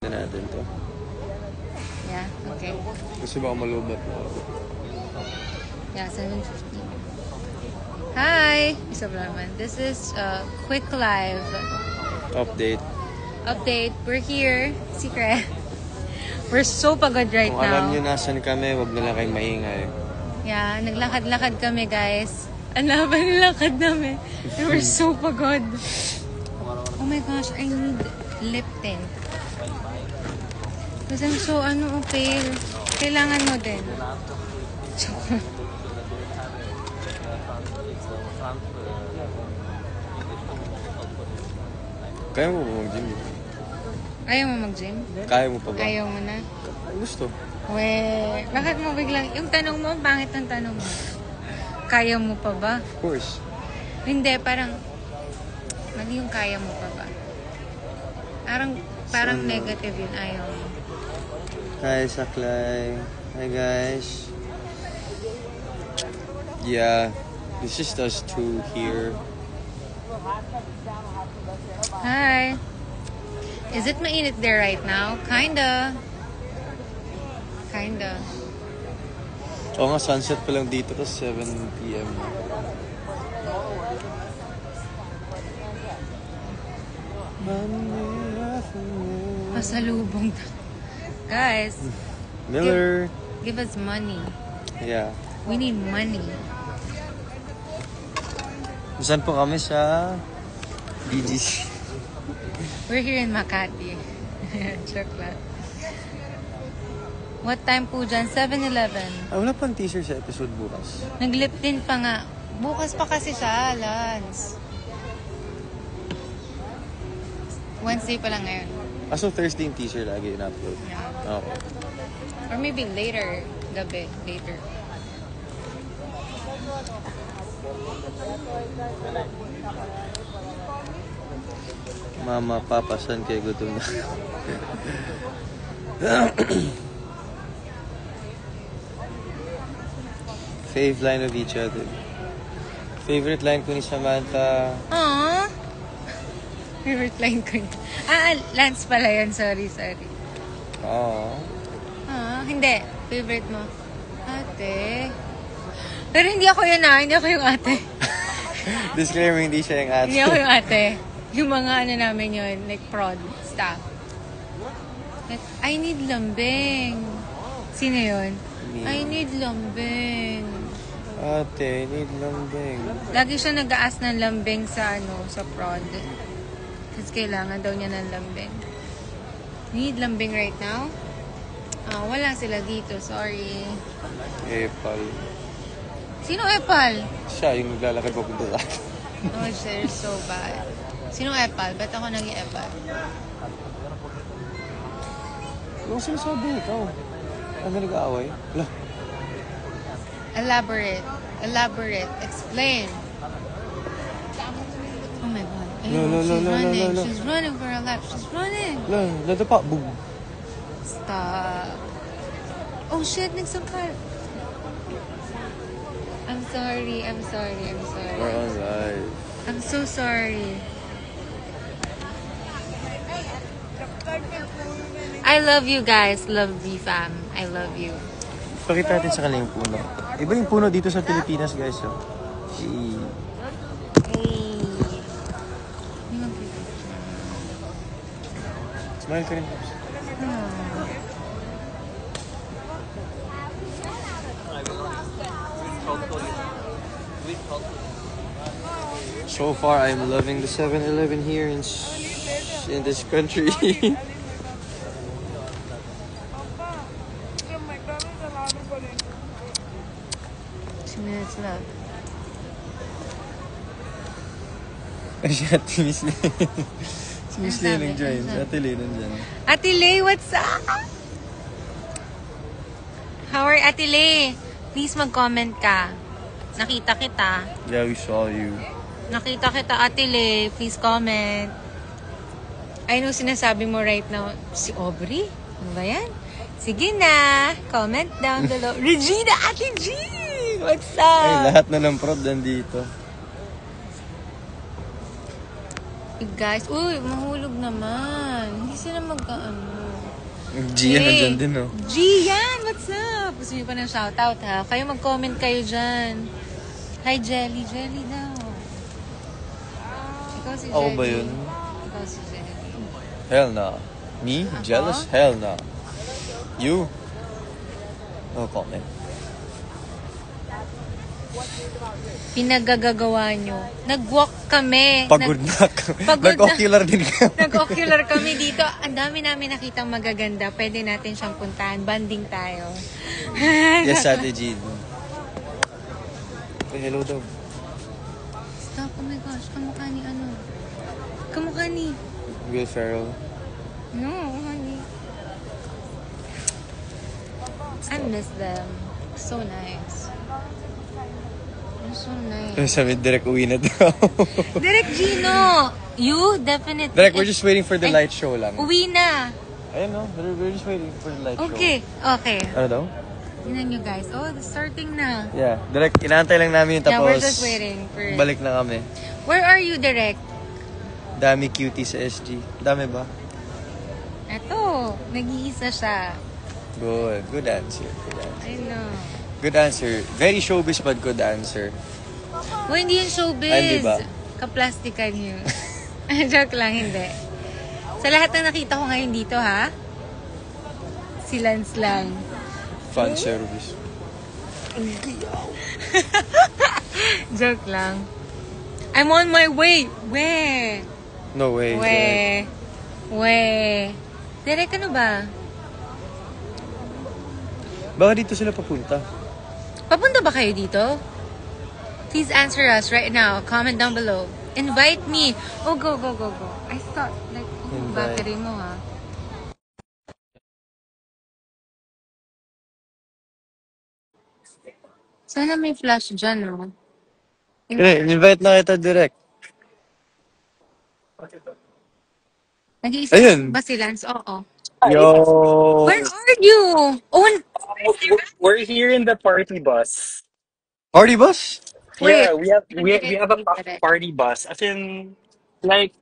na natin to. Yeah, okay. Kasi baka malubat na. Yeah, 7:50. Hi! Isa pa naman. This is quick live Update. update. We're here. Secret. We're so pagod right Kung now. alam nyo nasan kami, wag na lang kayong maingay. Yeah, naglakad-lakad kami, guys. Ang laban ng lakad namin. And we're so pagod. Oh my gosh, I need lip tint. Because I'm so, pale. Kailangan mo din. Kaya mo ba mag-gym? Ayaw mo mag-gym? Kaya mo pa ba? Ayaw mo na? Gusto. Bakit mo biglang, yung tanong mo, pangit ang tanong mo. Kaya mo pa ba? Of course. Hindi, parang, mali yung kaya mo pa ba? Parang So, negative yun, ayaw mo. Hi, Saklay. Hi, guys. Yeah, it's just us two here. Hi! Is it mainit there right now? Kinda. Oo nga, sunset pa lang dito kasi 7 p.m. na. Pasalubong. Guys, Miller. give us money. Yeah. We need money. Saan po kami sa BGC? We're here in Makati. Joke lang. What time po dyan? 7-Eleven. Wala pang teaser sa episode bukas. Nag-lip tint pa nga. Bukas pa kasi siya, Lance. Wednesday pa lang ngayon. So Thursday yung teaser lagi in-upload. Yeah. Okay. Or maybe later. Gabi. Later. Mama, Papa, saan kayo gutom na? Fave line of each other. Favorite line ko ni Samantha. Aww. Favorite line ko yun. Lance pala yun. Sorry. Oo. Hindi. Favorite mo. Ate. Pero hindi ako yun Hindi ako yung ate. Disclaimer, hindi siya yung ate. Hindi ako yung ate. Yung mga namin yun. Like prod stuff. Like, I need lambing. Sino yun? I need lambing. Ate, need lambing. Lagi siya nag-aas ng lambing sa sa prod. Kasi kailangan daw niya ng lambing. Need lambing right now? Wala sila dito. Sorry. Epal. Sino Epal? Siya yung naglalakad papunta sa akin. Oh, they're so bad. Sino Epal? Ba't ako naging Epal? Yung sinasabi ikaw. Ano nag-aaway? Wala. Elaborate. Explain. Oh my God. She's running for her life. She's running. Wala. Nadapa. Boom. Stop. Oh shit, nagsangkal. I'm sorry. We're on live. I'm so sorry. I love you guys. Love you, fam. I love you. Pakita natin sa kanila yung puno. Iba yung puno dito sa Pilipinas, guys. Oh. Hey. Smile ka rin, Pops. So far, I'm loving the 7-Eleven here in this country. 2 minutes left. Ay, si Ate Miss Lee. Si Miss Lee nag-join. Si Ate Lee nandyan. Ate Lay, what's up? How are Ate Lay? Please mag-comment ka. Nakita kita. Yeah, we saw you. Nakita kita, Ate Lay. Please comment. I know sinasabi mo right now, si Aubrey? Ano ba yan? Sige na. Comment down below. Regina, Ate G! What's up? Ay, lahat na ng prod nandito. Guys, uy, mahulog naman. Hindi sila magkaano. Gia nandyan Hey, din, oh. Gian, what's up? Gusto niyo pa ng shoutout, ha? Kayo mag-comment kayo dyan. Hi, Jelly. Jelly daw. Ikaw si Ako Jelly. ba yun? Ikaw si Jelly. Hell no. Me? Ako? Jealous? Hell no. You? No comment. Pinagagagawa nyo. Nag-walk kami. Pagod na kami. Pagod na. Nag-ocular din kami. Nag-ocular kami dito. Ang dami namin nakitang magaganda. Pwede natin siyang puntahan. Banding tayo. Yes, Ate Jean. Say hello daw. Stop. Oh my gosh. Kamukha ni ano? Kamukha ni... Will Ferrell. No, honey. I miss them. So nice. They're so nice. Sabi, direct uwi na daw. Direk Gino! You? Definitely. Direct, we're just waiting for the And light show lang. Uwi na. Ayun no, we're just waiting for the light show. Okay. Okay. Ano daw? Tingnan nyo guys. Oh, starting na. Yeah, direct, inaantay lang namin yun Yeah, tapos we're just waiting for it. balik na kami. Where are you, Direk? Dami cutie sa SG. Dami ba? Eto, nag-iisa siya. Good. Good answer. Good answer. I know. Good answer. Very showbiz but good answer. Oh, hindi yun showbiz. Ay, di ba? Kaplastikan yun. Joke lang, hindi. Sa lahat na nakita ko ngayon dito, ha? Si Lance lang. Fan service. Joke lang. I'm on my way. Weh. No way. Weh. Weh. Direk, ano ba? Baka dito sila papunta. Papunta ba kayo dito? Please answer us right now. Comment down below. Invite me. Oh, go, go, go, go. I thought, like, yung Invite. battery mo, ha? Sana may flash dyan, no? Invite na kita direct. Nag-iisa Ayun. ba si Lance? Oo. Yo! Where are you? Oh, We're here in the party bus. Party bus? wait. Yeah, we have a party bus. As in, like,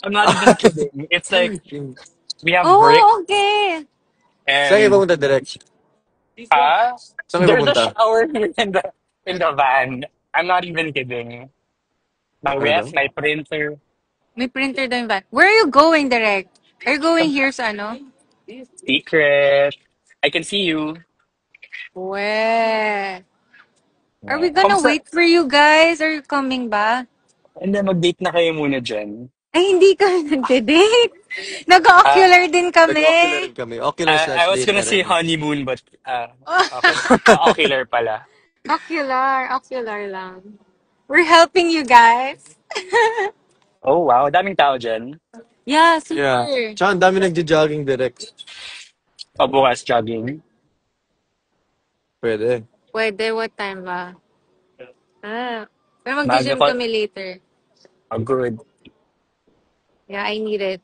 I'm not even kidding. It's like we have brick Oh, okay. Saan kayo and papunta direct? ah, Saan kayo there's a papunta? shower here in the van. I'm not even kidding. My Ano daw? ref, my printer. May printer daw yung van. Where are you going, Direk? Are you going here sa ano? Secret. I can see you. Weh. Are we Yeah. gonna Kamusta? wait for you guys? Are you coming ba? And then mag-date na kayo muna dyan. Ay, hindi kami nagde-date. Ah, Nag-ocular din kami. Nag-ocular rin kami. Ocular I slash was date gonna na say rin. honeymoon, but okay. Ocular pala. Ocular. Ocular lang. We're helping you guys. Oh, wow. Daming tao dyan. Yeah, Yeah. super. Tsaka ang dami nagja-jogging direct. Pabukas jogging. Pwede. Pwede, what time ba? Pero Maaga mag-gym pa. kami later. Oh, good. Yeah, I need it.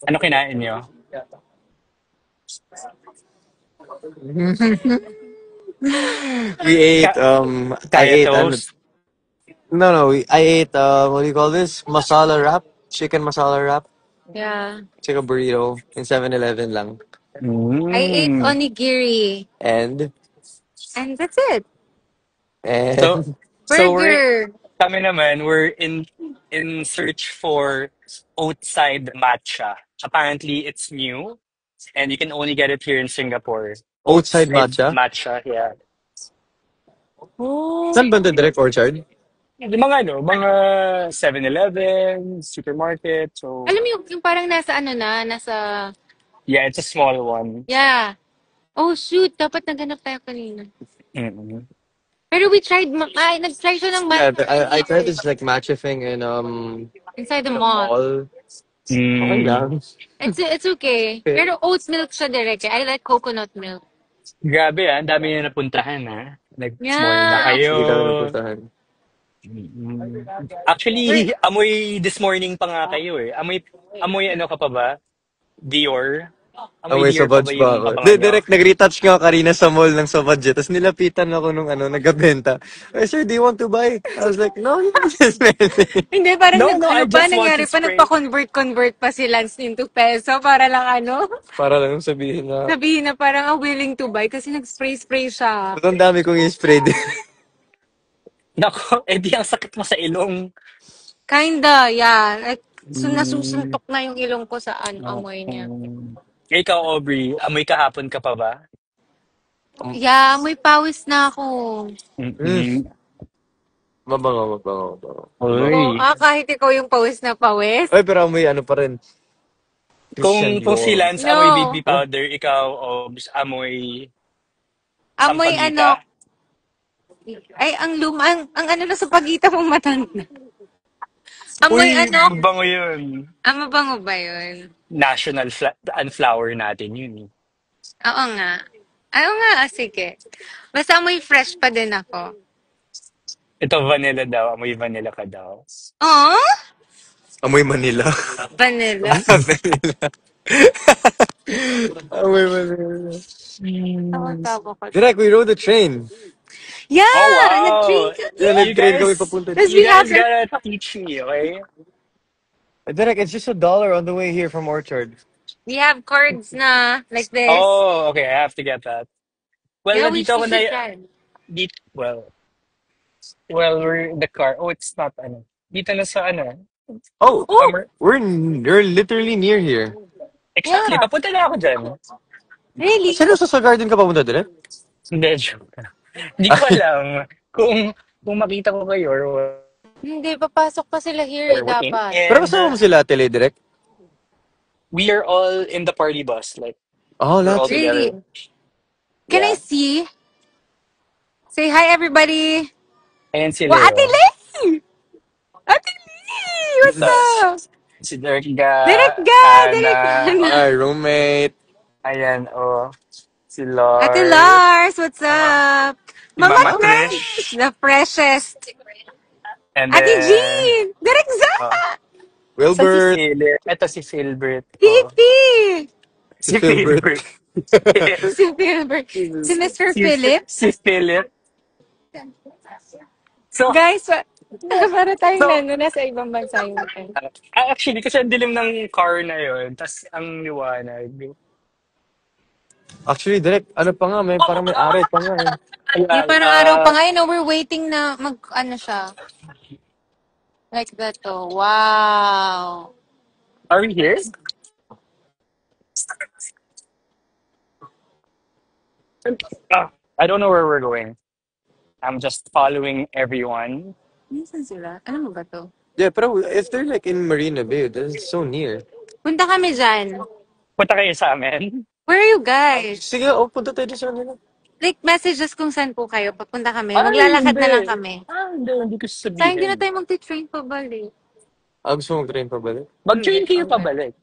Ano kinain nyo? We ate, Ka I kaya ate, toast? I ate, what do you call this? Masala wrap? Chicken masala wrap? Yeah. Chicken burrito in 7-Eleven lang. I ate Mm. onigiri. And, And that's it. So, and, so Burger. kami naman, we're in search for outside matcha. Apparently, it's new, and you can only get it here in Singapore. outside Outside matcha? matcha, yeah. Oh. Saan banda direct orchard? Yung mga ano, mga 7-Eleven, supermarket. So, Alam mo yung parang nasa ano na, nasa... yeah, it's a small one. Yeah. Oh, shoot. Dapat naghanap tayo kanina. Mm-mm. Pero we tried, nag-try siya ng Yeah, matcha I tried dito. this like matcha thing in, Inside the the mall. mall. Okay Mm. lang. It's okay. Okay. Pero oat milk siya direct. I like coconut milk. Grabe ang dami na napuntahan ha. Nag-mall na Yeah, kayo. Hindi ka na napuntahan. Mm. We're, Actually, amoy this morning pa nga kayo eh. Amoy ano ka pa ba? Dior? Amoy Amoy sa deer pa ba buds pa yung ako. abangan nyo? Direct, nag-retouch nga ako kanina sa mall ng Sabadje. Tapos nilapitan ako nung nagabenta. Hey, sir, do you want to buy? I was like, no, you can just smell it. Hindi, parang No, no, I ano pa, just want to nangyari pa, spray. nagpa-convert pa si Lance into peso para lang Para lang sabihin na, sabihin na parang willing to buy kasi nag-spray-spray siya. ba't ang dami kong i-spray din. Nako, edi ang sakit mo sa ilong. Kinda, yeah. Like, so Mm. nasusuntok na yung ilong ko sa amoy niya. Ikaw, Aubrey, amoy kahapon ka pa ba? Yeah, amoy pawis na ako. Mm, Mm-mm. mabango, mabango, mabango. Mabango. Oo, Uy. kahit ikaw yung pawis na pawis. Ay, pero amoy ano pa rin. Christian Kung si Dior. Lance amoy No. baby powder, ikaw, Obs, amoy Amoy sampagita. ay, ang ano na sa pagita mong matanda. Amoy Uy, mabango yun. mabango ba yun? National flower natin yun. Eh. Oo nga. Oo nga, sige. Basta amoy fresh pa din ako. Ito, vanilla daw. Amoy vanilla ka daw. Oh? Amoy Manila. Vanilla? Vanilla. Amoy Manila. Tawa-tawa ko. Direk, we rode the train. Oh, Yeah! Nag-train wow. Yeah, kami! You nag-train kami guys, papunta Tapos dito. you we have guys that... gotta teach me, okay? Direk, it's just $1 on the way here from Orchard. We have cards na like this. Oh, okay. I have to get that. Well, Yeah, we nandito ako na, should try. well, we're in the car. Oh, it's not, ano. Dito na sa, ano, Oh, Oh! summer. we're literally near here. Exactly. Yeah. Papunta na ako dyan. Really? Seryoso sa garden ka papunta, Direk? Hindi, joke. Hindi ko alam kung makita ko kayo or Hindi, papasok pa sila here we're working. dapat. Pero And kasama mo sila, Tele, Direk? we are all in the party bus. Like, Oh, we're lahat all sila. Really? together. Can I Yeah. see? Say hi, everybody! Ayan si Wow, Ate Leo. Lay! Ate Lay! What's Tas, up? si Derek Direct Hannah. Gana. Hi, roommate. Ayan, oh. Si Ate Lars. Lars, what's up? Si Mama Mama Trish, Trish. the freshest. And Ate then, Jean, Direct Za, oh, saan si Wilbert. Philip? Ito si Philbert. Oh. Titi, Si Si Philbert. Philbert. si Philbert, si Mr. Philip. Si Philip. So, Guys, para tayong so, nasa ibang bansa yung time. actually, kasi ang dilim ng car na yon, tas ang liwanag. Actually, Direk, ano pa nga, parang may ari pa nga eh. Di Ayan, parang araw pa ngayon, no, we're waiting na ano siya. Like that, oh. Wow. are we here? I don't know where we're going. I'm just following everyone. Nasaan sila? Ano mo ba to? Yeah, pero if they're like in Marina Bay, that's so near. Punta kami dyan. Punta kayo sa amin. Where are you guys? Sige, punta tayo sa kanila. Like, messages kung saan po kayo. Papunta kami. Ay, Maglalakad na lang hindi. kami. Hindi ko Sayang hindi na sasabihin. tayo magti-train pa balik. Gusto mo mag-train pa balik? Mag-train kayo Wag na. pabalik.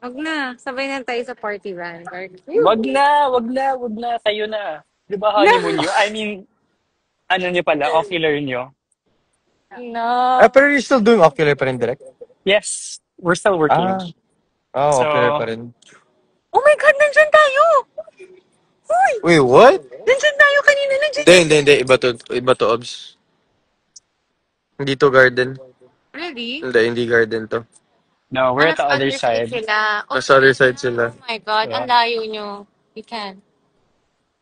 Wag na. Sabay na tayo sa party van. Wag na, wag na, wag na. Kayo na. Di ba No. honeymoon nyo? I mean, ano nyo pala, ocular nyo? No. Pero you're still doing ocular pa rin, Direk? Yes, we're still working. Ocular So, pa rin. Oh my God, nandyan tayo! Uy! Wait, what? Nandyan tayo kanina. Nandyan. Hindi. Iba to, Obs. Hindi to garden. Really? Hindi garden to. no, we're at Nasa the other other side side. sila. Oh, Nasa other side sila. oh my God, ang Yeah. layo nyo. We can.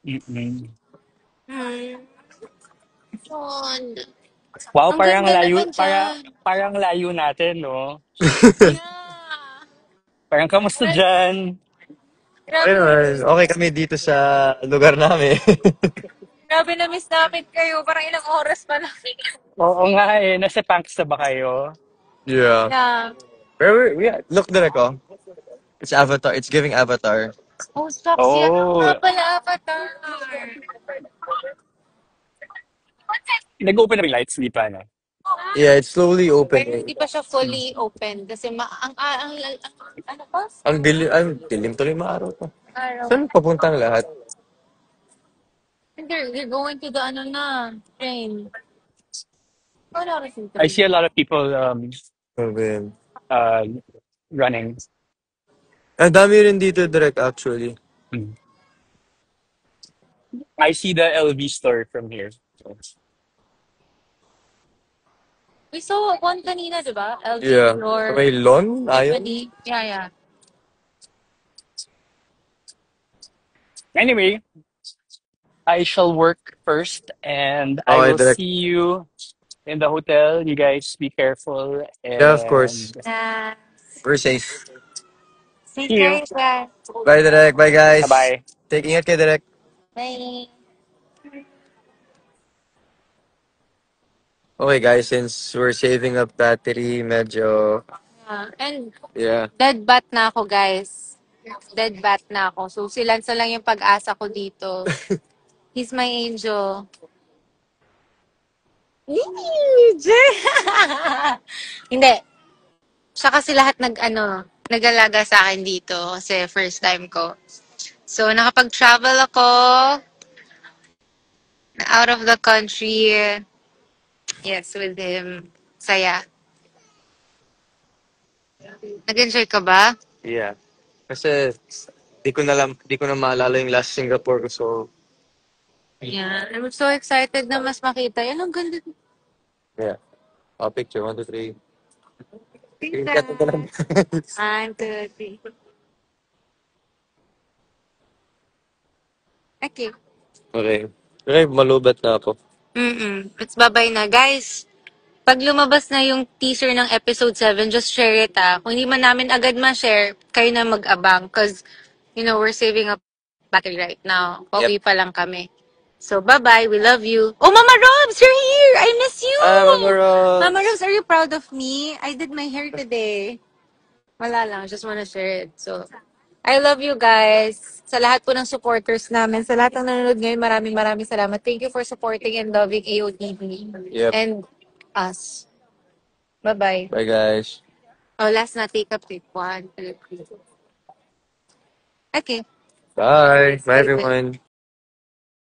Mm-mm. Fun. Wow, Ang parang ganda layo, naman dyan. parang layo natin, no? Yeah. Parang kamusta dyan? Okay Grabe, naman. Okay kami dito sa lugar namin. grabe na miss namin kayo. Parang ilang oras pa lang. Oo nga eh, nasa Panks na ba kayo? Yeah. Yeah. Pero look, Direk, oh. It's Avatar. It's giving Avatar. Oh, stop siya. Oh, Nga pala, Avatar. nag-open na ba yung lights? Hindi pa, no? Yeah, it's slowly Pero opening. hindi pa siya fully open. Kasi ano pa? Ang dilim tuloy maaraw pa. Araw. Saan papuntang lahat? And they're going to the ano na, train. Wala rin yung I train. see a lot of people Sabi. uh, running. Ang dami rin dito direct actually. Mm. I see the LV store from here. So, We saw one kanina, di ba? LG Yeah. or May lawn? Ayaw? Tiffany. Yeah, yeah. anyway, I shall work first, and I Okay, will direct. see you in the hotel. You guys be careful, Yeah, of course. and Na, We're safe. see see you. guys, guys. Bye, direct. Bye, Bye guys. bye. Take ingat kayo, direct. Bye. Okay, guys, since we're saving up battery, medyo, And yeah. dead bat na ako, guys. Dead bat na ako. So, si Lanza lang yung pag-asa ko dito. He's my angel. Hindi. Siya kasi lahat nag-alaga sa akin dito kasi first time ko. So, nakapag-travel ako out of the country. Yes, with him. Saya. Nag-enjoy ka ba? Yeah. Kasi, di ko na maalala yung last Singapore ko, so, Yeah. I'm so excited na mas makita. Yan, ang ganda. yeah. Picture, 1, 2, 3. Tingnan. Screenshot ko lang. 1, 2, 3. Okay. Okay. Okay, malubat na ako. It's bye-bye na. Guys, pag lumabas na yung teaser ng episode 7, just share it Kung hindi man namin agad ma-share, kayo na mag-abang. Cause, we're saving up battery right now. Yep. Pauwi pa lang kami. So, bye-bye. We love you. Oh, Mama Robs, you're here! I miss you! Mama Rob. Mama Robs, are you proud of me? I did my hair today. Wala lang. Just wanna share it. So, I love you guys. Sa lahat po ng supporters namin, sa lahat ng nanonood ngayon, maraming salamat. Thank you for supporting and loving AOTV Yep. and us. Bye-bye. Bye, guys. Oh, last na, take a pic. 1, 2, 3. Okay. Bye. Bye, Bye. everyone.